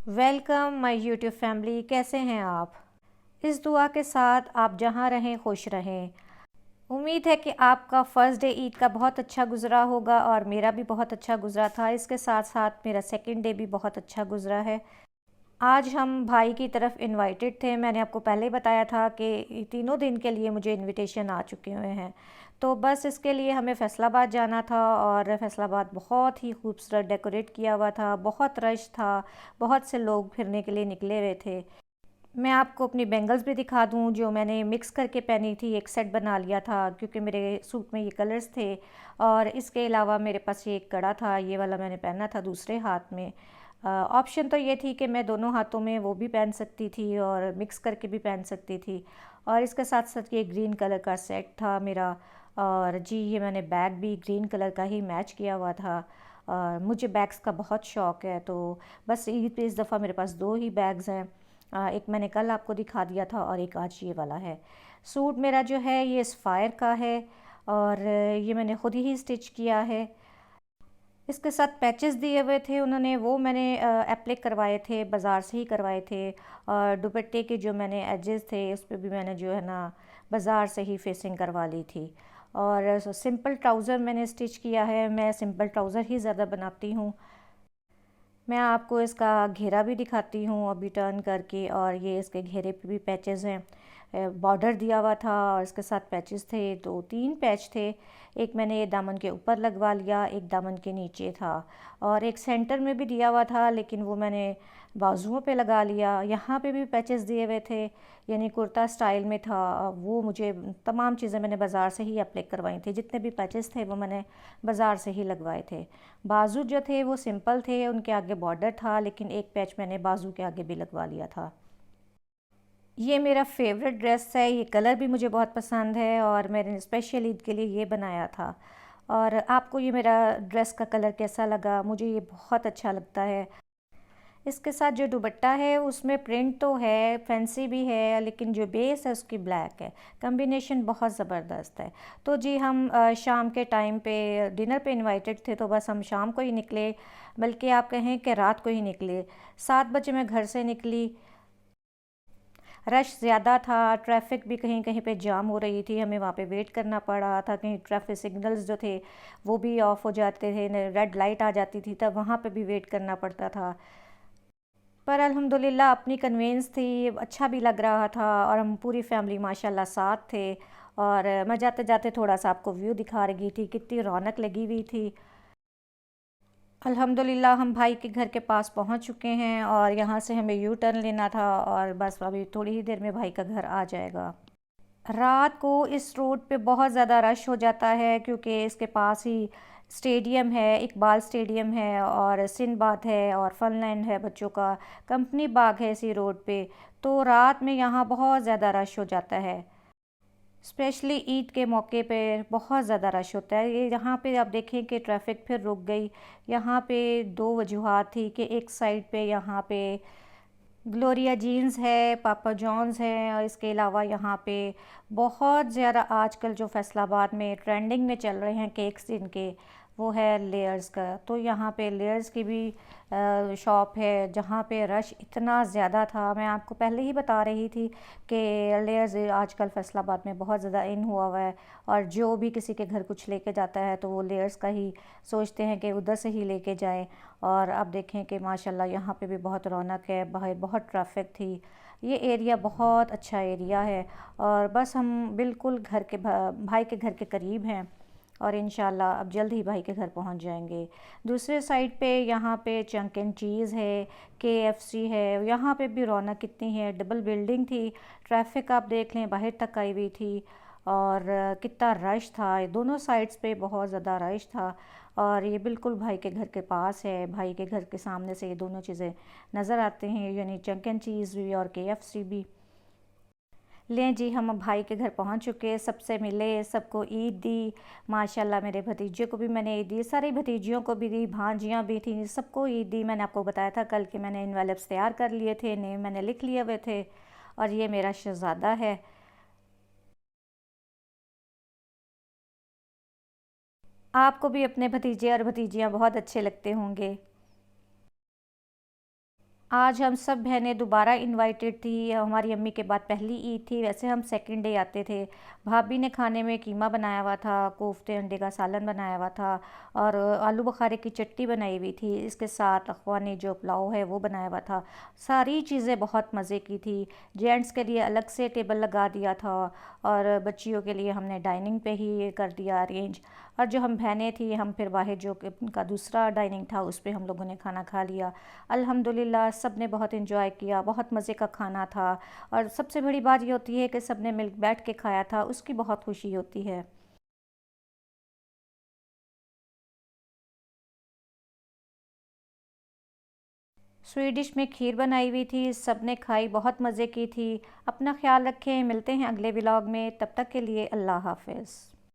Welcome my YouTube family. कैसे हैं आप? इस दुआ के साथ आप जहां रहें खुश रहें। उम्मीद है कि आपका फ़र्स्ट डे ईद का बहुत अच्छा गुज़रा होगा और मेरा भी बहुत अच्छा गुज़रा था। इसके साथ साथ मेरा सेकंड डे भी बहुत अच्छा गुज़रा है। आज हम भाई की तरफ इनवाइटेड थे। मैंने आपको पहले ही बताया था कि तीनों दिन के लिए मुझे इनविटेशन आ चुके हुए हैं। तो बस इसके लिए हमें फैसलाबाद जाना था और फैसलाबाद बहुत ही खूबसूरत डेकोरेट किया हुआ था, बहुत रश था, बहुत से लोग फिरने के लिए निकले हुए थे। मैं आपको अपनी बैंगल्स भी दिखा दूं जो मैंने मिक्स करके पहनी थी, एक सेट बना लिया था क्योंकि मेरे सूट में ये कलर्स थे। और इसके अलावा मेरे पास ये एक कड़ा था, ये वाला मैंने पहना था दूसरे हाथ में। ऑप्शन तो ये थी कि मैं दोनों हाथों में वो भी पहन सकती थी और मिक्स करके भी पहन सकती थी। और इसके साथ साथ ये ग्रीन कलर का सेट था मेरा। और जी ये मैंने बैग भी ग्रीन कलर का ही मैच किया हुआ था। और मुझे बैग्स का बहुत शौक़ है, तो बस ईद पे इस दफ़ा मेरे पास दो ही बैग्स हैं। एक मैंने कल आपको दिखा दिया था और एक आज ये वाला है। सूट मेरा जो है ये सफ़ायर का है और ये मैंने ख़ुद ही स्टिच किया है। इसके साथ पैचेस दिए हुए थे उन्होंने, वो मैंने एप्लिक करवाए थे, बाज़ार से ही करवाए थे। और दुपट्टे के जो मैंने एजेस थे उस पर भी मैंने जो है ना बाज़ार से ही फेसिंग करवा ली थी। और सिंपल ट्राउज़र मैंने स्टिच किया है, मैं सिंपल ट्राउज़र ही ज़्यादा बनाती हूँ। मैं आपको इसका घेरा भी दिखाती हूँ अभी टर्न करके। और ये इसके घेरे पे भी पैचेस हैं, बॉर्डर दिया हुआ था और इसके साथ पैचेस थे, तो तीन पैच थे। एक मैंने ये दामन के ऊपर लगवा लिया, एक दामन के नीचे था और एक सेंटर में भी दिया हुआ था, लेकिन वो मैंने बाजुओं पे लगा लिया। यहाँ पे भी पैचेस दिए हुए थे, यानी कुर्ता स्टाइल में था। वो मुझे तमाम चीज़ें मैंने बाज़ार से ही अप्लाई करवाई थी, जितने भी पैचेस थे वो मैंने बाज़ार से ही लगवाए थे। बाजू जो थे वो सिंपल थे, उनके आगे बॉर्डर था, लेकिन एक पैच मैंने बाजू के आगे भी लगवा लिया था। ये मेरा फेवरेट ड्रेस है, ये कलर भी मुझे बहुत पसंद है और मैंने स्पेशल ईद के लिए ये बनाया था। और आपको ये मेरा ड्रेस का कलर कैसा लगा? मुझे ये बहुत अच्छा लगता है। इसके साथ जो दुपट्टा है उसमें प्रिंट तो है, फैंसी भी है, लेकिन जो बेस है उसकी ब्लैक है। कॉम्बिनेशन बहुत ज़बरदस्त है। तो जी हम शाम के टाइम पे डिनर पे इनवाइटेड थे, तो बस हम शाम को ही निकले, बल्कि आप कहें कि रात को ही निकले। 7 बजे मैं घर से निकली। रश ज़्यादा था, ट्रैफिक भी कहीं कहीं पे जाम हो रही थी, हमें वहाँ पे वेट करना पड़ रहा था। कहीं ट्रैफिक सिग्नल्स जो थे वो भी ऑफ हो जाते थे, रेड लाइट आ जाती थी, तब वहाँ पे भी वेट करना पड़ता था। पर अल्हम्दुलिल्लाह अपनी कन्वेंस थी, अच्छा भी लग रहा था और हम पूरी फैमिली माशाल्लाह साथ थे। और मैं जाते जाते थोड़ा सा आपको व्यू दिखा रही थी, कितनी रौनक लगी हुई थी। अल्हम्दुलिल्लाह हम भाई के घर के पास पहुंच चुके हैं और यहाँ से हमें यू टर्न लेना था और बस अभी थोड़ी ही देर में भाई का घर आ जाएगा। रात को इस रोड पे बहुत ज़्यादा रश हो जाता है क्योंकि इसके पास ही स्टेडियम है, इकबाल स्टेडियम है और सिंदबाद है और फनलैंड है बच्चों का, कंपनी बाग है इसी रोड पे। तो रात में यहाँ बहुत ज़्यादा रश हो जाता है, स्पेशली ईद के मौके पे बहुत ज़्यादा रश होता है। ये यहाँ पे आप देखें कि ट्रैफिक फिर रुक गई। यहाँ पे दो वजूहात थी कि एक साइड पे यहाँ पे ग्लोरिया जीन्स है, पापा जॉन्स है और इसके अलावा यहाँ पे बहुत ज़्यादा आजकल जो फैसलाबाद में ट्रेंडिंग में चल रहे हैं केक्स इनके, वो है लेयर्स का। तो यहाँ पे लेयर्स की भी शॉप है जहाँ पे रश इतना ज़्यादा था। मैं आपको पहले ही बता रही थी कि लेयर्स आजकल फैसलाबाद में बहुत ज़्यादा इन हुआ हुआ है और जो भी किसी के घर कुछ लेके जाता है तो वो लेयर्स का ही सोचते हैं कि उधर से ही लेके जाएं। और अब देखें कि माशाल्लाह यहाँ पे भी बहुत रौनक है, बाहर बहुत ट्रैफिक थी। ये एरिया बहुत अच्छा एरिया है और बस हम बिल्कुल घर के भाई के घर के करीब हैं और इंशाल्लाह अब जल्द ही भाई के घर पहुंच जाएंगे। दूसरे साइड पे यहाँ पे चंक एंड चीज़ है, केएफसी है, यहाँ पे भी रौनक कितनी है, डबल बिल्डिंग थी। ट्रैफिक आप देख लें बाहर तक आई हुई थी और कितना रश था, दोनों साइड्स पे बहुत ज़्यादा रश था। और ये बिल्कुल भाई के घर के पास है, भाई के घर के सामने से ये दोनों चीज़ें नज़र आते हैं, यानी चंक एंड चीज़ भी और केएफसी भी। लें जी हम अब भाई के घर पहुंच चुके, सबसे मिले, सबको ईद दी। माशाल्लाह मेरे भतीजे को भी मैंने ईद दी, सारी भतीजियों को भी दी, भांजियाँ भी थी, सबको ईद दी। मैंने आपको बताया था कल कि मैंने इनवेलप्स तैयार कर लिए थे, नेम मैंने लिख लिए हुए थे। और ये मेरा शहज़ादा है। आपको भी अपने भतीजे और भतीजियाँ बहुत अच्छे लगते होंगे। आज हम सब बहनें दोबारा इनवाइटेड थी। हमारी अम्मी के बाद पहली ईद थी। वैसे हम सेकंड डे आते थे। भाभी ने खाने में कीमा बनाया हुआ था, कोफ्ते अंडे का सालन बनाया हुआ था और आलू बुखारे की चटनी बनाई हुई थी। इसके साथ अखवा ने जो पुलाव है वो बनाया हुआ था। सारी चीज़ें बहुत मज़े की थी। जेंट्स के लिए अलग से टेबल लगा दिया था और बच्चियों के लिए हमने डाइनिंग पे ही कर दिया अरेंज। और जो हम बहनें थी हम फिर बाहर जो कि उनका दूसरा डाइनिंग था उस पे हम लोगों ने खाना खा लिया। अल्हम्दुलिल्लाह सब ने बहुत इन्जॉय किया, बहुत मज़े का खाना था। और सबसे बड़ी बात ये होती है कि सब ने मिल बैठ के खाया था, उसकी बहुत खुशी होती है। स्वीट डिश में खीर बनाई हुई थी, सब ने खाई, बहुत मज़े की थी। अपना ख्याल रखें, मिलते हैं अगले व्लॉग में, तब तक के लिए अल्लाह हाफ़िज़।